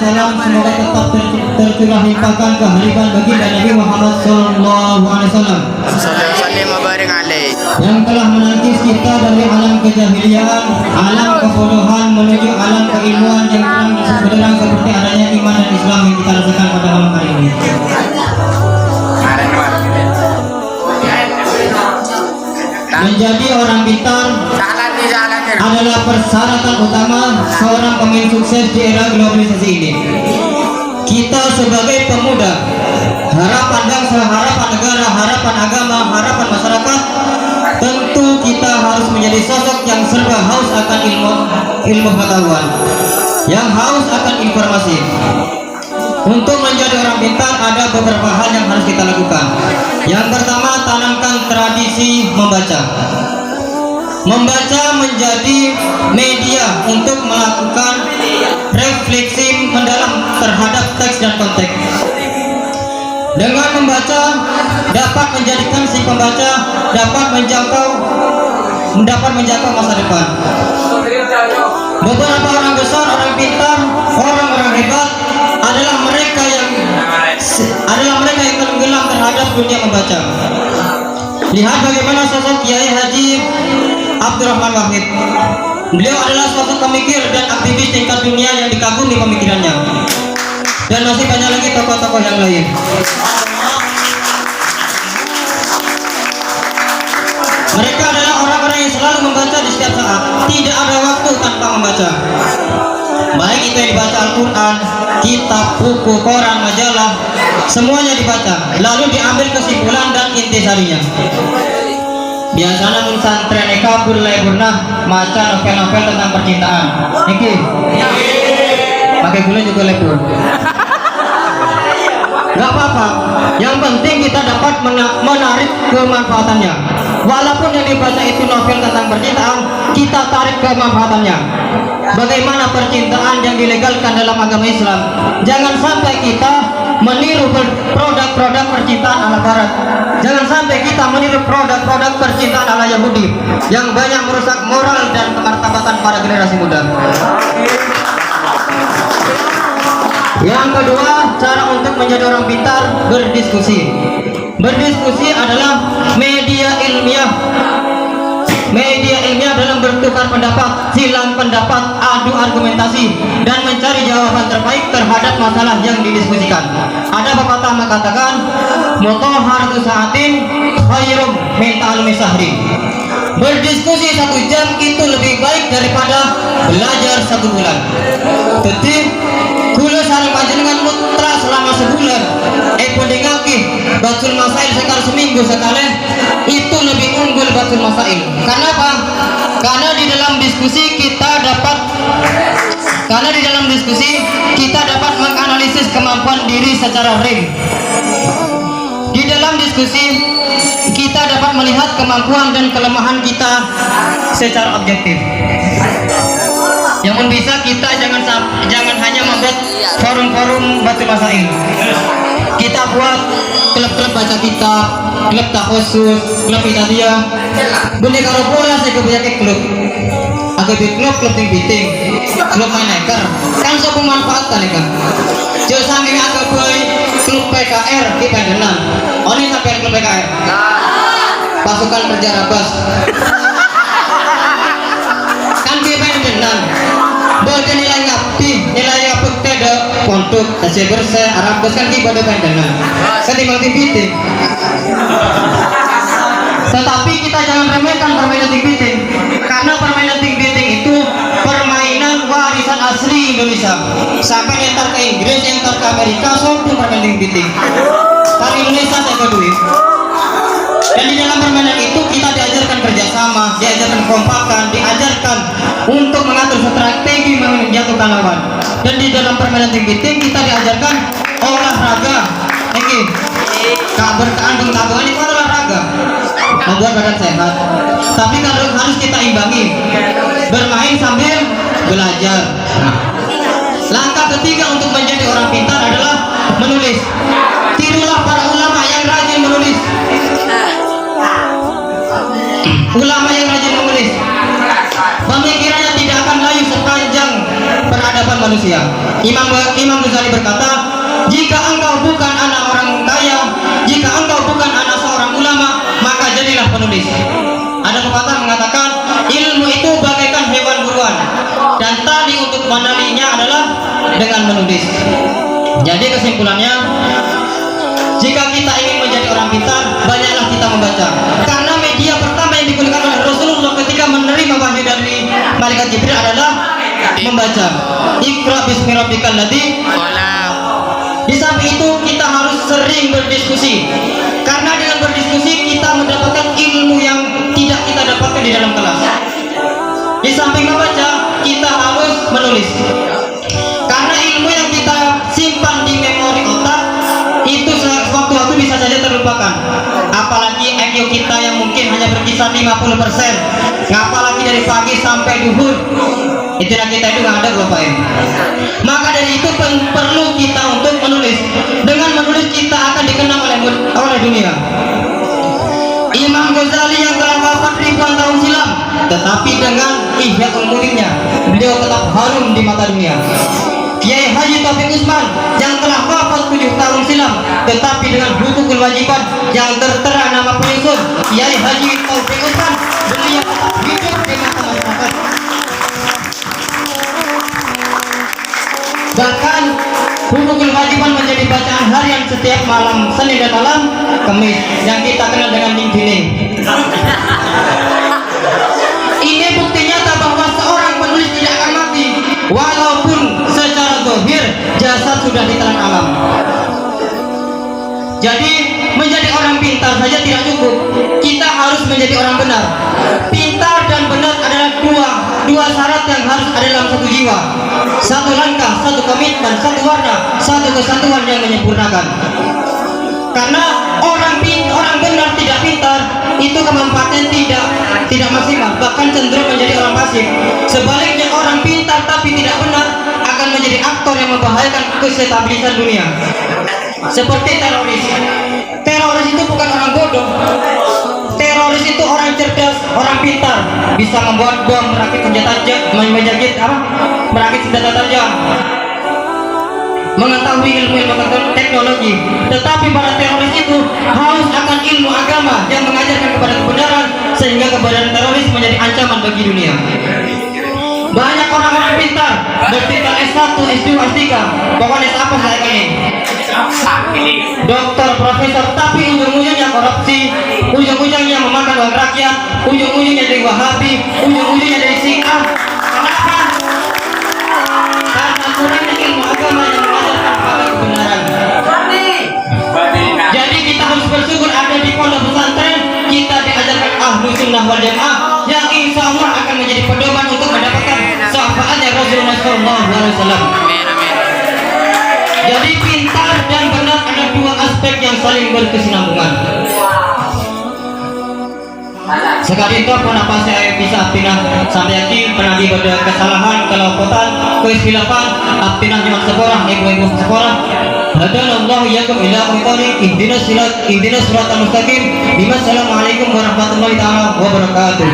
salam semoga tetap tercurah limpahkan kehadiran baginda Nabi Muhammad sallallahu alaihi wasallam yang telah menangkis kita dari alam kejahiliaan, alam kebodohan menuju alam keilmuan yang terang sebenarnya seperti adanya iman dan Islam yang kita rasakan pada malam hari ini. Menjadi orang pintar adalah persyaratan utama seorang pemain sukses di era globalisasi ini. Kita sebagai pemuda, harapan bangsa, harapan negara, harapan agama, harapan masyarakat, tentu kita harus menjadi sosok yang serba haus akan ilmu pengetahuan, yang haus akan informasi. Untuk menjadi orang pintar ada beberapa hal yang harus kita lakukan. Yang pertama, tanamkan tradisi membaca. Membaca menjadi media untuk melakukan refleksi mendalam terhadap teks dan konteks. Dengan membaca dapat menjadikan si pembaca dapat menjangkau masa depan. Beberapa orang besar, orang pintar, orang-orang hebat adalah mereka yang tenggelam terhadap dunia membaca. Lihat bagaimana sosok Kiai Haji Abdurrahman Wahid. Beliau adalah sosok pemikir dan aktivis tingkat dunia yang dikagumi pemikirannya. Dan masih banyak lagi tokoh-tokoh yang lain. Mereka adalah orang-orang yang selalu membaca di setiap saat. Tidak ada waktu tanpa membaca. Baik itu yang dibaca Al-Quran, kitab, buku, koran, majalah, semuanya dibaca. Lalu diambil kesimpulan dan intisarinya. Biasanya mun santren eka mulai pernah maca novel-novel tentang percintaan. Niki. Pakai gula juga lebur. Gak apa-apa. Yang penting kita dapat menarik kemanfaatannya. Walaupun yang dibaca itu novel tentang percintaan, kita tarik kemanfaatannya. Bagaimana percintaan yang dilegalkan dalam agama Islam? Jangan sampai kita meniru produk-produk percintaan ala Barat. Jangan sampai kita meniru produk-produk percintaan ala Yahudi yang banyak merusak moral dan kemartabatan para generasi muda. Yang kedua, cara untuk menjadi orang pintar, berdiskusi. Berdiskusi adalah media ilmiah. Media ilmiah dalam bertukar pendapat, silang pendapat, adu argumentasi, dan mencari jawaban terbaik terhadap masalah yang didiskusikan. Ada pepatah mengatakan, mutahharatu sa'atin khairum min ta'allumi sahri. Berdiskusi 1 jam itu lebih baik daripada belajar 1 bulan. Jadi, kula sareng panjenengan mutra selama sebulan. Pendengaki batul masail sekali seminggu sekali itu lebih unggul batul masail. Kenapa? Karena di dalam diskusi kita dapat menganalisis kemampuan diri secara real. Di dalam diskusi kita dapat melihat kemampuan dan kelemahan kita secara objektif. Yang bisa kita jangan hanya membuat forum-forum batul masail. Kita buat klub-klub baca kitab, klub takhusus, klub hidayah. Bunda kalau bola saya kebanyakan klub. Agak di klub ting-ting, klub main hacker. Kan saya memanfaatkan kan. Jangan sampai agak boy klub PKR di Pandenan. Oh ini sampai klub PKR. Pasukan kerja Rabas. Kan di Pandenan. Boleh nilai ngapi, nilai ngapi tidak kontuk, kasih bersih, Arab kan di pada Pandenan. Setimbang ting-ting. Tetapi kita jangan remehkan permainan ting-ting, karena permainan ting-ting itu permainan warisan asli Indonesia. Sampai nyentar ke Inggris, nyentar ke Amerika, sombong permainan ting-ting. Dari Indonesia saya kedui. Dan di dalam permainan itu kita diajarkan kerjasama, diajarkan kompakan, diajarkan untuk mengatur strategi menjatuhkan lawan. Dan di dalam permainan ting-ting kita diajarkan olahraga. Ini berkandung tabungan itu olahraga. Membuat badan sehat. Tapi kalau harus kita imbangi, bermain sambil belajar. Langkah ketiga untuk menjadi orang pintar adalah menulis. Tirulah para ulama yang rajin menulis. Ulama yang rajin menulis, pemikirannya tidak akan layu sepanjang peradaban manusia. manusia. Imam Ghazali berkata, jika engkau bukan anak orang kaya, jika engkau bukan anak seorang ulama, maka jadilah penulis. Ada pepatah mengatakan, ilmu itu bagaikan hewan buruan, dan tali untuk menalinya adalah dengan menulis. Jadi kesimpulannya, jika kita ingin menjadi orang pintar, banyaklah kita membaca. Karena media pertama yang digunakan oleh Rasulullah ketika menerima wahyu dari malaikat Jibril adalah membaca. Iqra bismi rabbikal ladzi khalaq. Di samping itu kita harus sering berdiskusi. Karena dengan berdiskusi kita mendapatkan ilmu yang tidak kita dapatkan di dalam kelas. Di samping membaca, kita harus menulis. Karena ilmu yang kita simpan di memori otak itu sewaktu-waktu bisa saja terlupakan. Apalagi IQ kita yang mungkin hanya berkisar 50%. Apalagi dari pagi sampai duhur, itulah kita itu nggak ada lupain. Maka dari itu perlu kita untuk menulis. Dengan menulis kita akan dikenal oleh dunia. Imam Ghazali yang telah wafat ribuan tahun silam, tetapi dengan Ihya Ulumuddinnya beliau tetap harum di mata dunia. Kiai Haji Taufik Usman yang telah wafat 7 tahun silam, tetapi dengan Hukukul Wajiban yang tertera nama penyusun Kiai Haji Taufik Usman, beliau tetap hidup di mata masyarakat. Bahkan Hukukul Wajiban menjadi bacaan harian setiap malam Senin dan malam Kamis yang kita kenal dengan dinding. Ini bukti nyata bahwa seorang penulis tidak akan mati walaupun secara zahir jasad sudah ditelan alam. Jadi menjadi orang pintar saja tidak cukup, kita harus menjadi orang benar. Pintar dan benar adalah dua syarat yang harus ada dalam satu jiwa. Satu langkah, satu komitmen, satu warna, satu kesatuan yang menyempurnakan. Karena orang benar tidak pintar itu kemanfaatannya tidak maksimal, bahkan cenderung menjadi orang pasif. Sebaliknya orang pintar tapi tidak benar akan menjadi aktor yang membahayakan kestabilisan dunia. Seperti teroris. Teroris itu bukan orang bodoh. Teroris itu orang cerdas, orang pintar, bisa membuat bom, merakit senjata merakit senjata tajam, mengetahui ilmu teknologi. Tetapi para teroris itu haus akan ilmu agama yang mengajarkan kepada kebenaran, sehingga kebenaran teroris menjadi ancaman bagi dunia. Banyak orang-orang pintar bertingkat S1, S2, S3, pokoknya apa saya ini, dokter, profesor, tapi ujung-ujungnya korupsi, ujung-ujungnya memakan uang rakyat, ujung-ujungnya dari Wahabi, ujung-ujungnya dari Syiah. Kenapa? Karena kurangnya ilmu agama yang mengajarkan kepada kebenaran. Jadi kita harus bersyukur ada di pondok pesantren kita diajarkan Ahlus Sunnah wal Jamaah yang insya Allah akan menjadi pedoman untuk mendapatkan syafaatnya Rasulullah SAW. Jadi pintar dan benar ada dua aspek yang saling berkesinambungan. Sekali itu kenapa saya bisa pindah sampai ini penagi pada kesalahan, kelopotan, keikhilafan, pindah cuma sekolah, ibu-ibu sekolah. Hadanallahu iyyakum ila aqwamit ihdinas siratal mustaqim. Assalamualaikum warahmatullahi wabarakatuh.